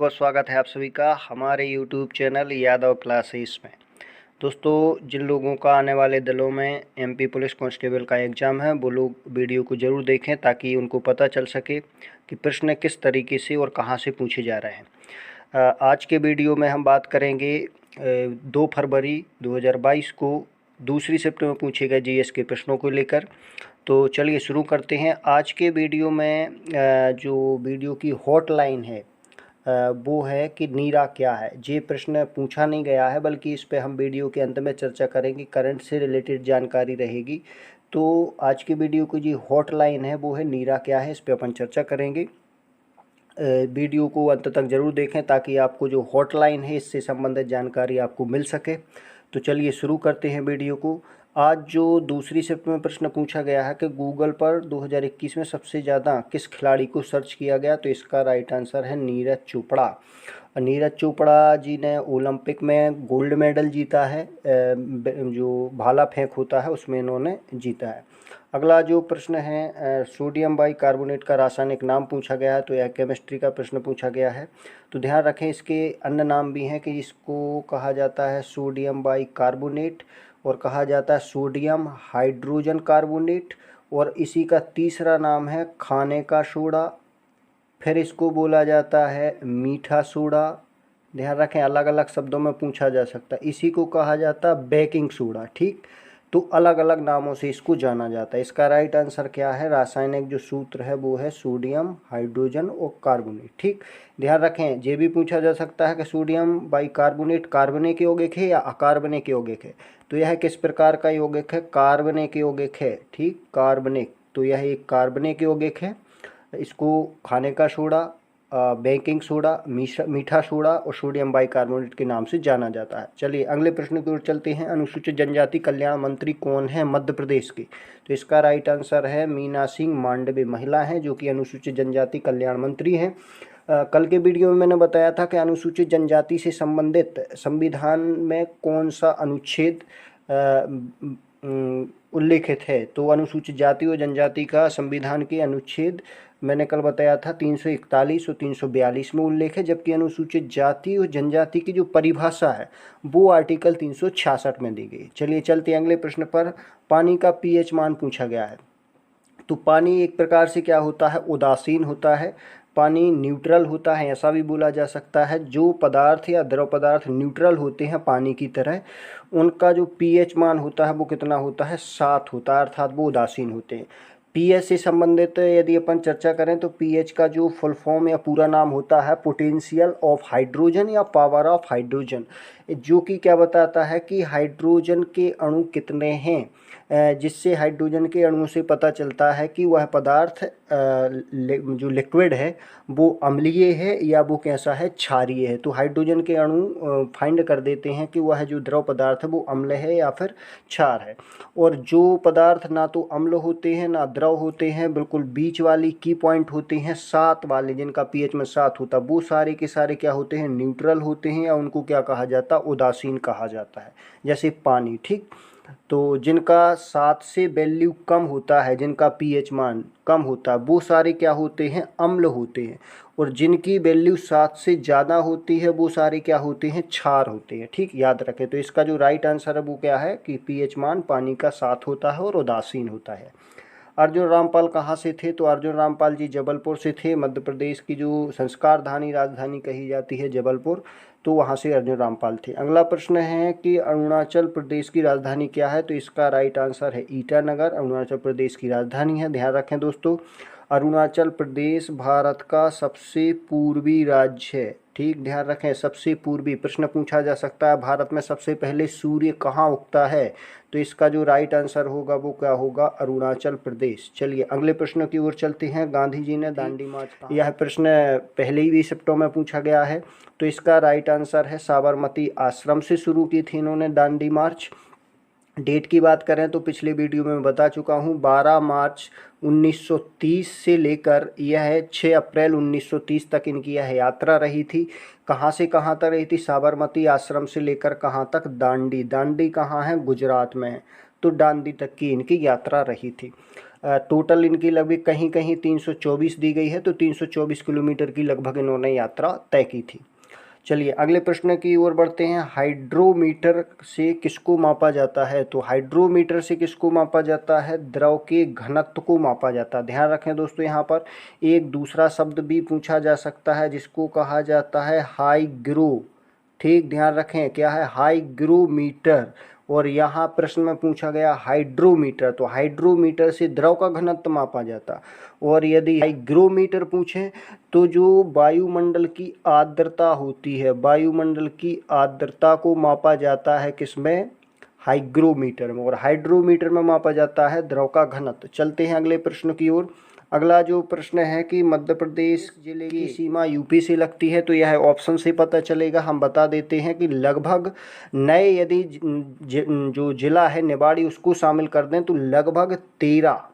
बहुत स्वागत है आप सभी का हमारे YouTube चैनल यादव क्लासेस में। दोस्तों, जिन लोगों का आने वाले दिनों में MP पुलिस कांस्टेबल का एग्ज़ाम है वो लोग वीडियो को ज़रूर देखें ताकि उनको पता चल सके कि प्रश्न किस तरीके से और कहां से पूछे जा रहे हैं। आज के वीडियो में हम बात करेंगे 2 फरवरी 2022 को दूसरी शिफ्ट में पूछे गए GS के प्रश्नों को लेकर। तो चलिए शुरू करते हैं। आज के वीडियो में जो वीडियो की हॉटलाइन है वो है कि नीरा क्या है। ये प्रश्न पूछा नहीं गया है बल्कि इस पे हम वीडियो के अंत में चर्चा करेंगे, करंट से रिलेटेड जानकारी रहेगी। तो आज की वीडियो की जो हॉटलाइन है वो है नीरा क्या है, इस पे अपन चर्चा करेंगे। वीडियो को अंत तक ज़रूर देखें ताकि आपको जो हॉटलाइन है इससे संबंधित जानकारी आपको मिल सके। तो चलिए शुरू करते हैं वीडियो को। आज जो दूसरी शिफ्ट में प्रश्न पूछा गया है कि गूगल पर 2021 में सबसे ज़्यादा किस खिलाड़ी को सर्च किया गया, तो इसका राइट आंसर है नीरज चोपड़ा। नीरज चोपड़ा जी ने ओलंपिक में गोल्ड मेडल जीता है, जो भाला फेंक होता है उसमें इन्होंने जीता है। अगला जो प्रश्न है सोडियम बाइकार्बोनेट का रासायनिक नाम पूछा गया है, तो यह केमिस्ट्री का प्रश्न पूछा गया है। तो ध्यान रखें इसके अन्य नाम भी हैं कि इसको कहा जाता है सोडियम बाइकार्बोनेट और कहा जाता है सोडियम हाइड्रोजन कार्बोनेट, और इसी का तीसरा नाम है खाने का सोडा, फिर इसको बोला जाता है मीठा सोडा। ध्यान रखें अलग अलग शब्दों में पूछा जा सकता है। इसी को कहा जाता है बेकिंग सोडा। ठीक, तो अलग अलग नामों से इसको जाना जाता है। इसका राइट आंसर क्या है, रासायनिक जो सूत्र है वो है सोडियम हाइड्रोजन और कार्बोनेट। ठीक, ध्यान रखें ये भी पूछा जा सकता है कि सोडियम बाइकार्बोनेट कार्बनिक यौगिक है या अकार्बनिक यौगिक है। तो यह किस प्रकार का यौगिक है, कार्बनिक यौगिक है। ठीक, कार्बनिक, तो यह एक कार्बनिक यौगिक है। इसको खाने का सोडा, बेकिंग सोडा, मीठा सोडा और सोडियम बाइकार्बोनेट के नाम से जाना जाता है। चलिए अगले प्रश्न की ओर चलते हैं। अनुसूचित जनजाति कल्याण मंत्री कौन है मध्य प्रदेश की, तो इसका राइट आंसर है मीना सिंह मांडवे, महिला हैं जो कि अनुसूचित जनजाति कल्याण मंत्री हैं। कल के वीडियो में मैंने बताया था कि अनुसूचित जनजाति से संबंधित संविधान में कौन सा अनुच्छेद उल्लेखित है। तो अनुसूचित जाति और जनजाति का संविधान के अनुच्छेद मैंने कल बताया था 341 और 342 में उल्लेख है, जबकि अनुसूचित जाति और जनजाति की जो परिभाषा है वो आर्टिकल 366 में दी गई। चलिए चलते अगले प्रश्न पर। पानी का pH मान पूछा गया है। तो पानी एक प्रकार से क्या होता है, उदासीन होता है। पानी न्यूट्रल होता है, ऐसा भी बोला जा सकता है। जो पदार्थ या द्रव पदार्थ न्यूट्रल होते हैं पानी की तरह, उनका जो pH मान होता है वो कितना होता है, 7 होता है, अर्थात वो उदासीन होते हैं। pH से संबंधित यदि अपन चर्चा करें तो pH का जो फुल फॉर्म या पूरा नाम होता है पोटेंशियल ऑफ हाइड्रोजन या पावर ऑफ हाइड्रोजन, जो कि क्या बताता है कि हाइड्रोजन के अणु कितने हैं, जिससे हाइड्रोजन के अणु से पता चलता है कि वह पदार्थ जो लिक्विड है वो अम्लीय है या वो कैसा है, क्षारीय है। तो हाइड्रोजन के अणु फाइंड कर देते हैं कि वह जो द्रव पदार्थ है वो अम्ल है या फिर क्षार है। और जो पदार्थ ना तो अम्ल होते हैं ना द्रव होते हैं, बिल्कुल बीच वाली की पॉइंट होते हैं 7 वाले, जिनका pH में 7 होता है, वो सारे के सारे क्या होते हैं, न्यूट्रल होते हैं, या उनको क्या कहा जाता है, उदासीन कहा जाता है, जैसे पानी। ठीक, तो जिनका 7 से वैल्यू कम होता है, जिनका pH मान कम होता है, वो सारे क्या होते हैं, अम्ल होते हैं। और जिनकी वैल्यू 7 से ज़्यादा होती है वो सारे क्या होते हैं, क्षार होते हैं। ठीक, याद रखें। तो इसका जो राइट आंसर है वो क्या है कि pH मान पानी का 7 होता है और उदासीन होता है। अर्जुन रामपाल कहाँ से थे, तो अर्जुन रामपाल जी जबलपुर से थे। मध्य प्रदेश की जो संस्कारधानी राजधानी कही जाती है जबलपुर, तो वहाँ से अर्जुन रामपाल थे। अगला प्रश्न है कि अरुणाचल प्रदेश की राजधानी क्या है, तो इसका राइट आंसर है ईटानगर, अरुणाचल प्रदेश की राजधानी है। ध्यान रखें दोस्तों, अरुणाचल प्रदेश भारत का सबसे पूर्वी राज्य है। ठीक, ध्यान रखें, सबसे पूर्वी। प्रश्न पूछा जा सकता है भारत में सबसे पहले सूर्य कहाँ उगता है, तो इसका जो राइट आंसर होगा वो क्या होगा, अरुणाचल प्रदेश। चलिए अगले प्रश्न की ओर चलते हैं। गांधी जी ने दांडी मार्च, यह प्रश्न पहले ही शिफ्टों में पूछा गया है, तो इसका राइट आंसर है साबरमती आश्रम से शुरू की थी इन्होंने दांडी मार्च। डेट की बात करें तो पिछले वीडियो में मैं बता चुका हूँ, 12 मार्च 1930 से लेकर यह है 6 अप्रैल 1930 तक इनकी यह यात्रा रही थी। कहाँ से कहाँ तक रही थी, साबरमती आश्रम से लेकर कहाँ तक, दांडी। दांडी कहाँ है, गुजरात में है, तो दांडी तक की इनकी यात्रा रही थी। टोटल इनकी लगभग कहीं कहीं 324 दी गई है, तो 324 किलोमीटर की लगभग इन्होंने यात्रा तय की थी। चलिए अगले प्रश्न की ओर बढ़ते हैं। हाइड्रोमीटर से किसको मापा जाता है? तो हाइड्रोमीटर से किसको मापा जाता है? द्रव के घनत्व को मापा जाता है। ध्यान रखें दोस्तों, यहाँ पर एक दूसरा शब्द भी पूछा जा सकता है जिसको कहा जाता है हाईग्रो। ठीक, ध्यान रखें, क्या है? हाईग्रोमीटर। और यहाँ प्रश्न में पूछा गया हाइड्रोमीटर, तो हाइड्रोमीटर से द्रव का घनत्व मापा जाता। और यदि हाइग्रोमीटर पूछें तो जो वायुमंडल की आर्द्रता होती है, वायुमंडल की आर्द्रता को मापा जाता है किसमें? हाइग्रोमीटर में। और हाइड्रोमीटर में मापा जाता है द्रव का घनत्व। चलते हैं अगले प्रश्न की ओर। अगला जो प्रश्न है कि मध्य प्रदेश जिले की सीमा यूपी से लगती है, तो यह ऑप्शन से पता चलेगा। हम बता देते हैं कि लगभग नए यदि जो जिला है निवाड़ी उसको शामिल कर दें तो लगभग 13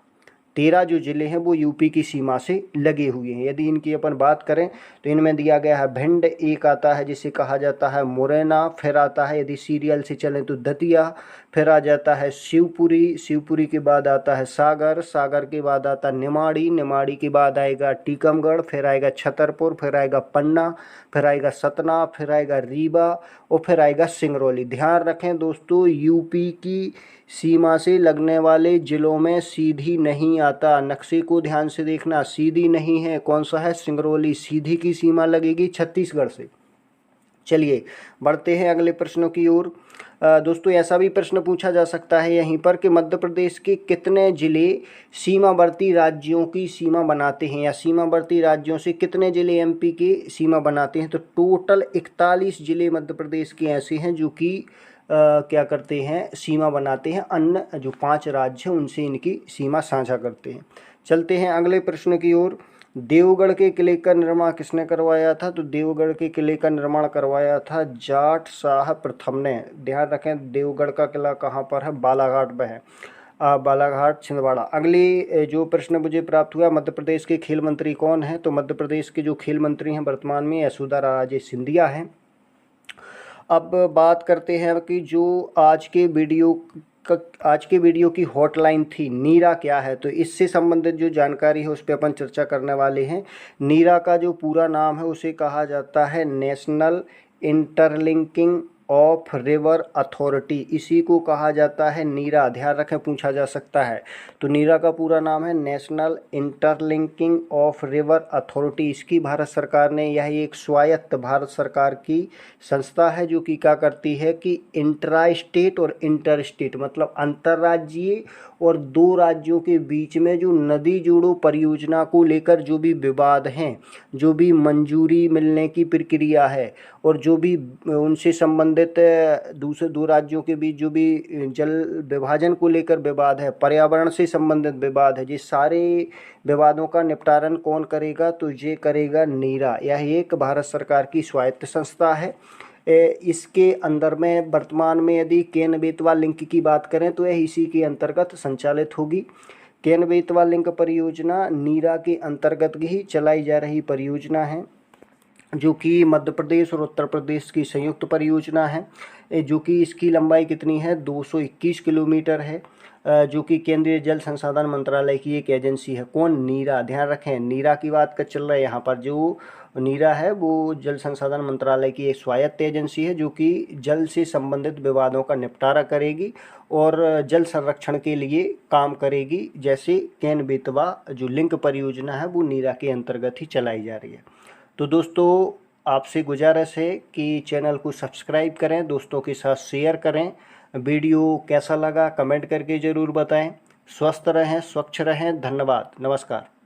जो ज़िले हैं वो यूपी की सीमा से लगे हुए हैं। यदि इनकी अपन बात करें तो इनमें दिया गया है भिंड एक आता है जिसे कहा जाता है मुरैना, फिर आता है यदि सीरियल से चलें तो दतिया, फिर आ जाता है शिवपुरी, शिवपुरी के बाद आता है सागर, सागर के बाद आता है निमाड़ी, निमाड़ी के बाद आएगा टीकमगढ़, फिर आएगा छतरपुर, फिर आएगा पन्ना, फिर आएगा सतना, फिर आएगा रीवा और फिर आएगा सिंगरौली। ध्यान रखें दोस्तों, यूपी की सीमा से लगने वाले जिलों में सीधी नहीं आता। नक्शे को ध्यान से देखना, सीधी नहीं है। कौन सा है? सिंगरौली। सीधी की सीमा लगेगी छत्तीसगढ़ से। चलिए बढ़ते हैं अगले प्रश्नों की ओर। दोस्तों ऐसा भी प्रश्न पूछा जा सकता है यहीं पर कि मध्य प्रदेश के कितने जिले सीमावर्ती राज्यों की सीमा बनाते हैं, या सीमावर्ती राज्यों से कितने जिले एमपी के सीमा बनाते हैं? तो टोटल 41 जिले मध्य प्रदेश के ऐसे हैं जो कि क्या करते हैं? सीमा बनाते हैं। अन्य जो 5 राज्य हैं उनसे इनकी सीमा साझा करते हैं। चलते हैं अगले प्रश्न की ओर। देवगढ़ के किले का निर्माण किसने करवाया था? तो देवगढ़ के किले का निर्माण करवाया था जाट शाह प्रथम ने। ध्यान रखें देवगढ़ का किला कहाँ पर है? बालाघाट में है, बालाघाट छिंदवाड़ा। अगली जो प्रश्न मुझे प्राप्त हुआ, मध्य प्रदेश के खेल मंत्री कौन है? तो मध्य प्रदेश के जो खेल मंत्री हैं वर्तमान में यशोधरा राजे सिंधिया हैं। अब बात करते हैं कि जो आज के वीडियो की हॉटलाइन थी, नीरा क्या है? तो इससे संबंधित जो जानकारी है उस पर अपन चर्चा करने वाले हैं। नीरा का जो पूरा नाम है उसे कहा जाता है national interlinking of river authority, इसी को कहा जाता है नीरा। ध्यान रखें, पूछा जा सकता है। तो नीरा का पूरा नाम है national interlinking of river authority. इसकी भारत सरकार ने, यह एक स्वायत्त भारत सरकार की संस्था है जो कि क्या करती है कि इंट्रा स्टेट और इंटर स्टेट मतलब अंतर्राज्यीय और 2 राज्यों के बीच में जो नदी जोड़ो परियोजना को लेकर जो भी विवाद हैं, जो भी मंजूरी मिलने की प्रक्रिया है और जो भी उनसे संबंधित दूसरे 2 राज्यों के बीच जो भी जल विभाजन को लेकर विवाद है, पर्यावरण से संबंधित विवाद है, ये सारे विवादों का निपटारण कौन करेगा? तो ये करेगा नीरा। यह एक भारत सरकार की स्वायत्त संस्था है। इसके अंदर में वर्तमान में यदि केन बेतवा लिंक की बात करें तो यह इसी के अंतर्गत संचालित होगी। केन बेतवा लिंक परियोजना नीरा के अंतर्गत ही चलाई जा रही परियोजना है जो कि मध्य प्रदेश और उत्तर प्रदेश की संयुक्त परियोजना है, जो कि इसकी लंबाई कितनी है? 221 किलोमीटर है, जो कि केंद्रीय जल संसाधन मंत्रालय की एक एजेंसी है। कौन? नीरा। ध्यान रखें, नीरा की बात कर चल रहा है यहाँ पर। जो नीरा है वो जल संसाधन मंत्रालय की एक स्वायत्त एजेंसी है जो कि जल से संबंधित विवादों का निपटारा करेगी और जल संरक्षण के लिए काम करेगी। जैसे केन बेतवा जो लिंक परियोजना है वो नीरा के अंतर्गत ही चलाई जा रही है। तो दोस्तों आपसे गुजारिश है कि चैनल को सब्सक्राइब करें, दोस्तों के साथ शेयर करें। वीडियो कैसा लगा कमेंट करके ज़रूर बताएं। स्वस्थ रहें, स्वच्छ रहें। धन्यवाद, नमस्कार।